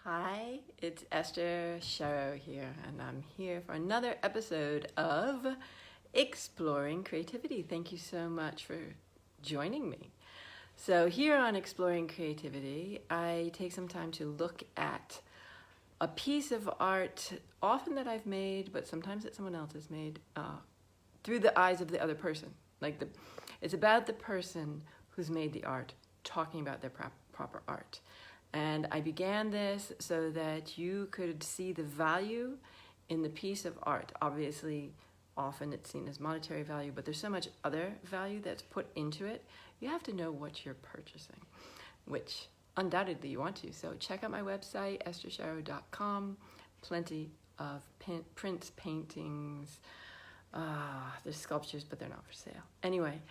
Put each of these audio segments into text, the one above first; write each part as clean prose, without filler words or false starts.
Hi, it's Esther Sharrow here, and I'm here for another episode of Exploring Creativity. Thank you so much for joining me. So here on Exploring Creativity, I take some time to look at a piece of art, often that I've made, but sometimes that someone else has made, through the eyes of the other person. It's about the person who's made the art, talking about their proper art. And I began this so that you could see the value in the piece of art. Obviously, often it's seen as monetary value, but there's so much other value that's put into it. You have to know what you're purchasing, which undoubtedly you want to. So check out my website, estersharrow.com. Plenty of prints, paintings, there's sculptures, but they're not for sale. Anyway,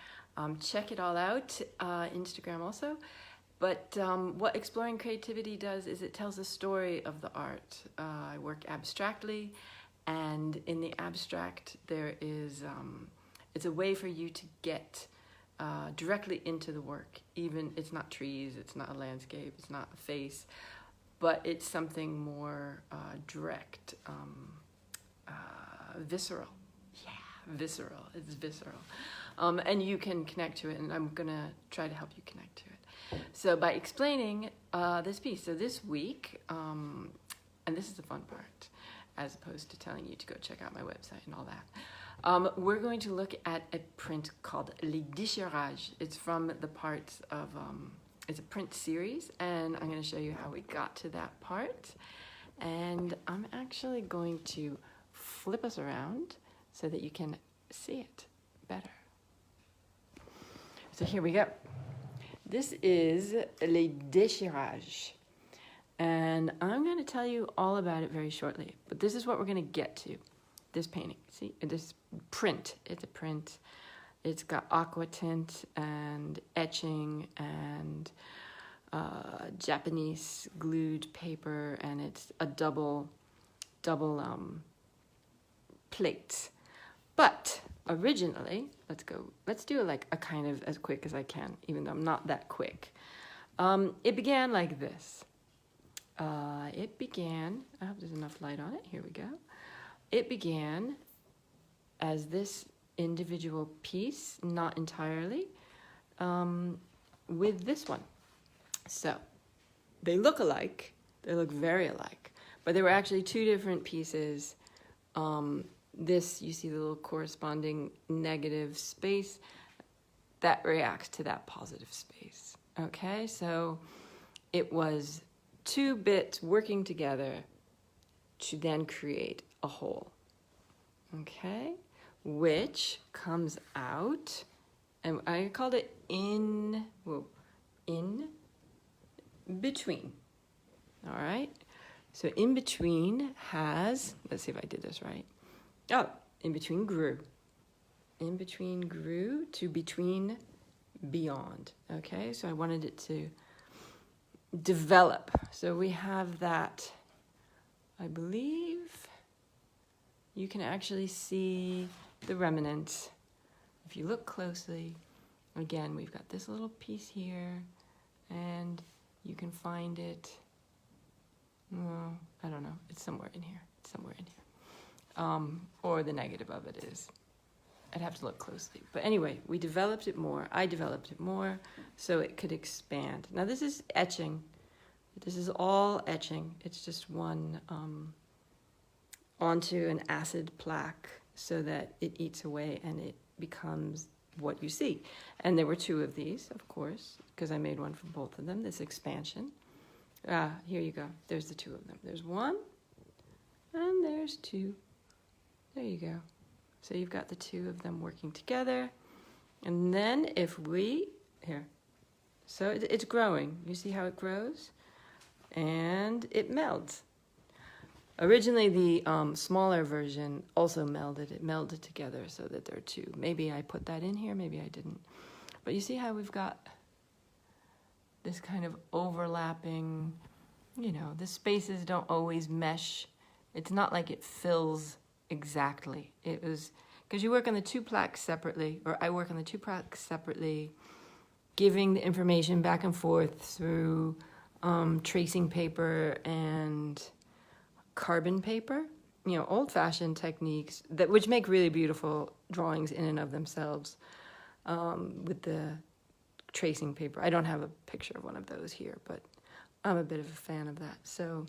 check it all out. Instagram also. But what Exploring Creativity does is it tells the story of the art. I work abstractly, and in the abstract there is, it's a way for you to get directly into the work. Even, it's not trees, it's not a landscape, it's not a face, but it's something more direct, visceral. Yeah, visceral, it's visceral. And you can connect to it, and I'm gonna try to help you connect to it. So by explaining this piece, so this week, and this is the fun part, as opposed to telling you to go check out my website and all that, we're going to look at a print called Les Dechirages. It's from the parts of, it's a print series, and I'm going to show you how we got to that part. And I'm actually going to flip us around so that you can see it better. So here we go. This is Les Dechirages, and I'm going to tell you all about it very shortly, but this is what we're going to get to, this painting. See, this print, it's a print. It's got aqua tint and etching and Japanese glued paper, and it's a double plate. But originally, let's do like a kind of as quick as I can, even though I'm not that quick. It began like this. I hope there's enough light on it. Here we go. It began as this individual piece, not entirely, with this one. So they look alike. They look very alike. But there were actually two different pieces. This, you see the little corresponding negative space that reacts to that positive space. Okay, so it was two bits working together to then create a whole. Okay, which comes out, and I called it in between. All right, so in between has, let's see if I did this right. Oh, in between grew. In between grew to between beyond. Okay, so I wanted it to develop. So we have that, I believe you can actually see the remnants. If you look closely, again, we've got this little piece here, and you can find it, well, I don't know, it's somewhere in here. It's somewhere in here. Or the negative of it is. I'd have to look closely. But anyway, we developed it more. I developed it more so it could expand. Now this is etching. This is all etching. It's just one onto an acid plaque so that it eats away and it becomes what you see. And there were two of these, of course, because I made one for both of them, this expansion. Here you go. There's the two of them. There's one and there's two. There you go. So you've got the two of them working together. And then if we, here, so it's growing. You see how it grows? And it melds. Originally the smaller version also melded. It melded together so that there are two. Maybe I put that in here, maybe I didn't. But you see how we've got this kind of overlapping, you know, the spaces don't always mesh. It's not like it fills exactly. It was, because you work on the two plaques separately, or I work on the two plaques separately, giving the information back and forth through tracing paper and carbon paper, old-fashioned techniques which make really beautiful drawings in and of themselves, with the tracing paper. I don't have a picture of one of those here, but I'm a bit of a fan of that. So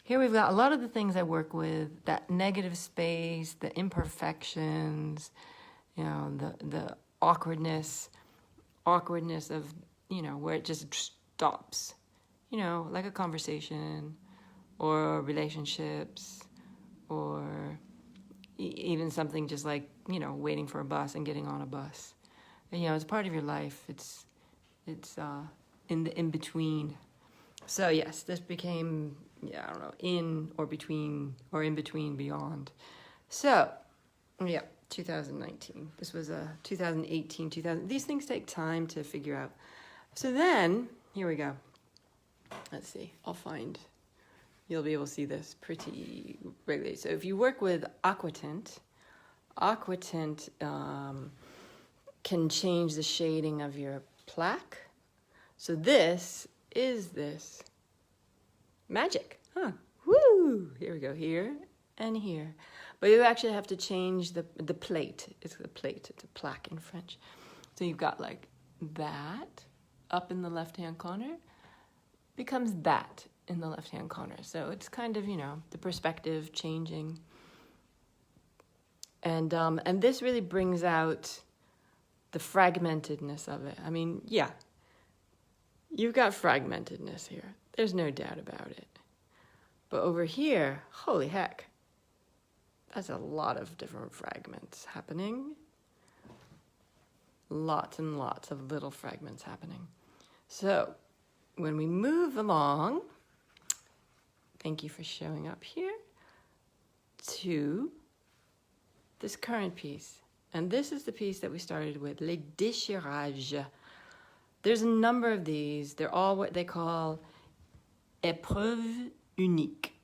here we've got a lot of the things I work with, that negative space, the imperfections, the awkwardness of, where it just stops, like a conversation or relationships, or even something just like, waiting for a bus and getting on a bus. And, it's part of your life. It's in the in-between. So yes, this became, I don't know, in or between or in between beyond. So, 2019. This was a 2018, 2000. These things take time to figure out. So then, here we go. Let's see. You'll be able to see this pretty regularly. So if you work with aquatint can change the shading of your plaque. So this is this magic. Woo! Here we go, here and here. But you actually have to change the plate. It's a plate, it's a plaque in French. So you've got like that up in the left-hand corner, becomes that in the left-hand corner. So it's kind of, the perspective changing. And this really brings out the fragmentedness of it. I mean, yeah, you've got fragmentedness here. There's no doubt about it. But over here, holy heck, that's a lot of different fragments happening. Lots and lots of little fragments happening. So when we move along, thank you for showing up here, to this current piece. And this is the piece that we started with, Les Dechirages. There's a number of these. They're all what they call épreuve unique.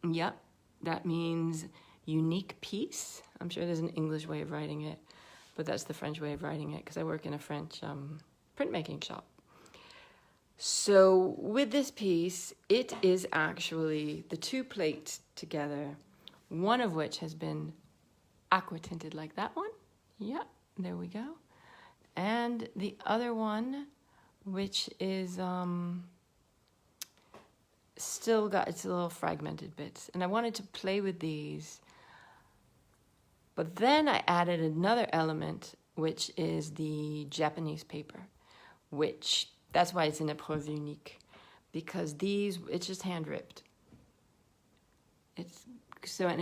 Yep, that means unique piece. I'm sure there's an English way of writing it, but that's the French way of writing it because I work in a French printmaking shop. So with this piece, it is actually the two plates together, one of which has been aqua tinted like that one. Yep, there we go. And the other one, which is still got its little fragmented bits. And I wanted to play with these. But then I added another element, which is the Japanese paper, which that's why it's an épreuve unique, because it's just hand ripped. And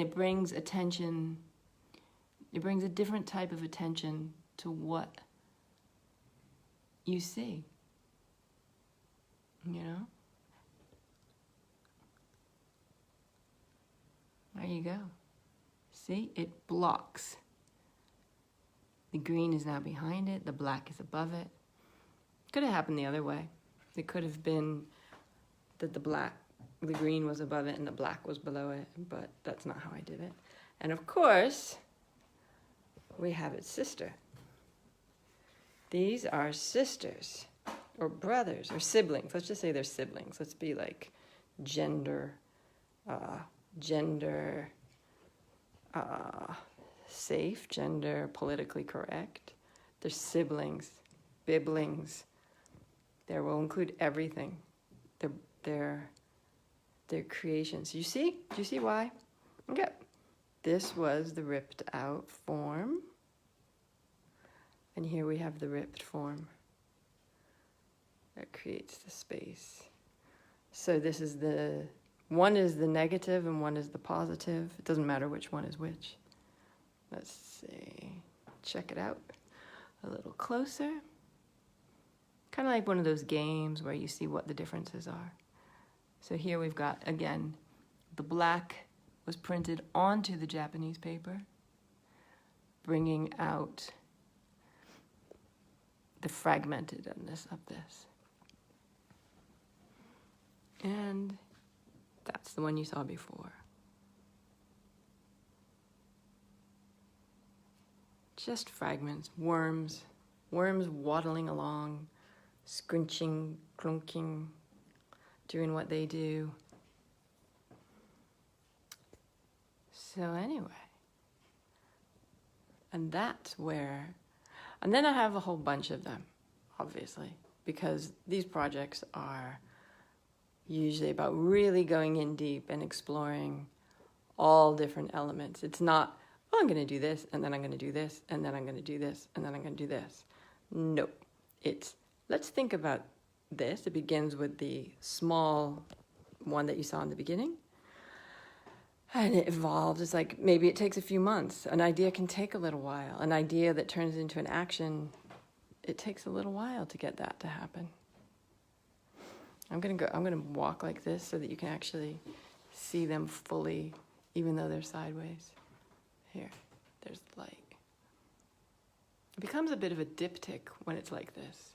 it brings attention. It brings a different type of attention to what you see. There you go. See, it blocks. The green is now behind it. The black is above it. Could have happened the other way. It could have been that the green was above it and the black was below it, but that's not how I did it. And of course, we have its sister. These are sisters or brothers or siblings. Let's just say they're siblings. Let's be like gender safe, gender politically correct. They're siblings, biblings. There will include everything. They're creations. You see? Do you see why? Okay. This was the ripped out form. And here we have the ripped form. That creates the space. So this is one is the negative and one is the positive. It doesn't matter which one is which. Let's see. Check it out a little closer. Kind of like one of those games where you see what the differences are. So here we've got, again, the black was printed onto the Japanese paper, bringing out the fragmentedness of this. And that's the one you saw before. Just fragments, worms waddling along, scrunching, clunking, doing what they do. So anyway, and that's where, and then I have a whole bunch of them, obviously, because these projects are usually about really going in deep and exploring all different elements. It's not, oh, I'm going to do this, and then I'm going to do this, and then I'm going to do this, and then I'm going to do this. Nope. It's, let's think about this. It begins with the small one that you saw in the beginning. And it evolves. It's like maybe it takes a few months. An idea can take a little while. An idea that turns into an action, it takes a little while to get that to happen. I'm gonna walk like this so that you can actually see them fully, even though they're sideways. Here, there's the light. It becomes a bit of a diptych when it's like this,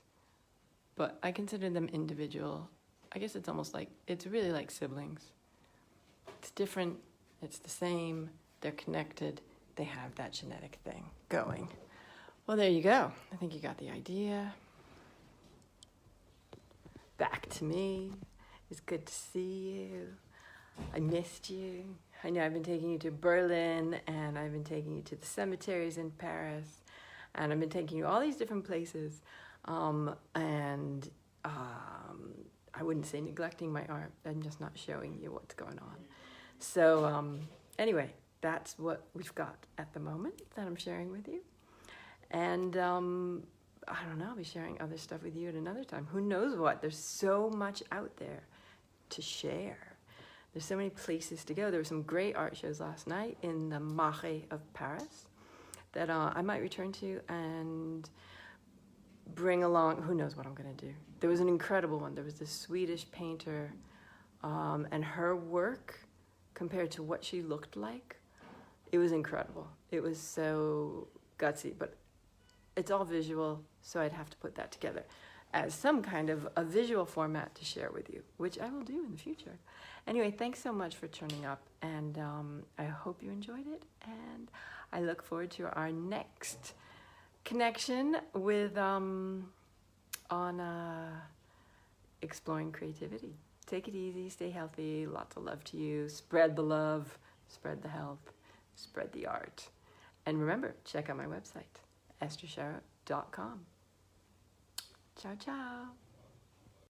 but I consider them individual. I guess it's almost like, it's really like siblings. It's different, it's the same, they're connected, they have that genetic thing going. Well, there you go. I think you got the idea. Back to me. It's good to see you. I missed you. I know I've been taking you to Berlin, and I've been taking you to the cemeteries in Paris, and I've been taking you all these different places, and I wouldn't say neglecting my art. I'm just not showing you what's going on. So anyway, that's what we've got at the moment that I'm sharing with you. And I don't know, I'll be sharing other stuff with you at another time. Who knows what? There's so much out there to share. There's so many places to go. There were some great art shows last night in the Marais of Paris that I might return to and bring along. Who knows what I'm going to do. There was an incredible one. There was this Swedish painter, and her work compared to what she looked like, it was incredible. It was so gutsy, but it's all visual, so I'd have to put that together as some kind of a visual format to share with you, which I will do in the future. Anyway, thanks so much for turning up, and I hope you enjoyed it, and I look forward to our next connection with on exploring creativity. Take it easy, stay healthy, lots of love to you, spread the love, spread the health, spread the art. And remember, check out my website, esthershara.com. Ciao, ciao.